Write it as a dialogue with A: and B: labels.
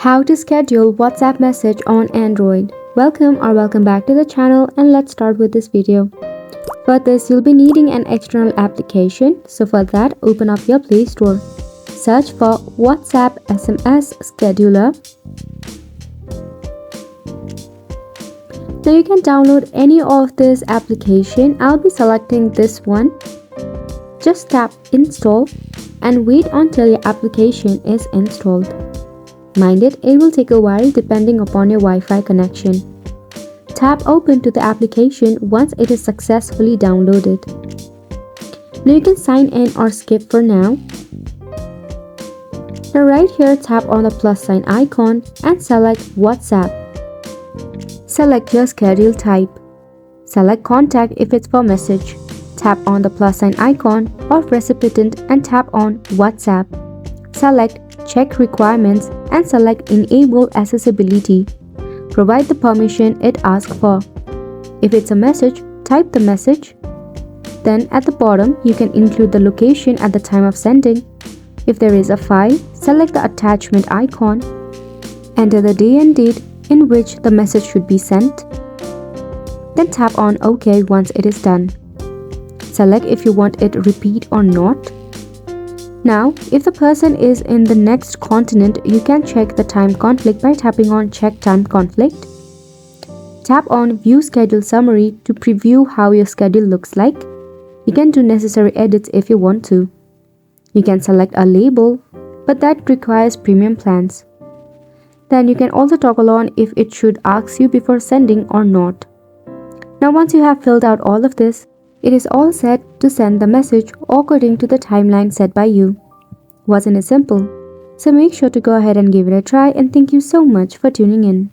A: How to schedule WhatsApp message on Android. Welcome back to the channel, and let's start with this video. For this, you'll be needing an external application. So for that, open up your Play Store. Search for WhatsApp SMS Scheduler. Now you can download any of this application. I'll be selecting this one. Just tap install and wait until your application is installed. Mind it will take a while depending upon your Wi-Fi connection. Tap open to the application once it is successfully downloaded. Now you can sign in or skip for now. Now right here, tap on the plus sign icon and select WhatsApp. Select your schedule type. Select contact if it's for message. Tap on the plus sign icon of recipient and tap on WhatsApp. Select check requirements and select enable accessibility. Provide the permission it asks for. If it's a message, type the message. Then at the bottom, you can include the location at the time of sending. If there is a file, select the attachment icon. Enter the day and date in which the message should be sent. Then tap on OK once it is done. Select if you want it repeat or not. Now, if the person is in the next continent, you can check the time conflict by tapping on Check Time Conflict. Tap on View Schedule Summary to preview how your schedule looks like. You can do necessary edits if you want to. You can select a label, but that requires premium plans. Then you can also toggle on if it should ask you before sending or not. Now once you have filled out all of this, it is all set to send the message according to the timeline set by you. Wasn't it simple? So make sure to go ahead and give it a try, and thank you so much for tuning in.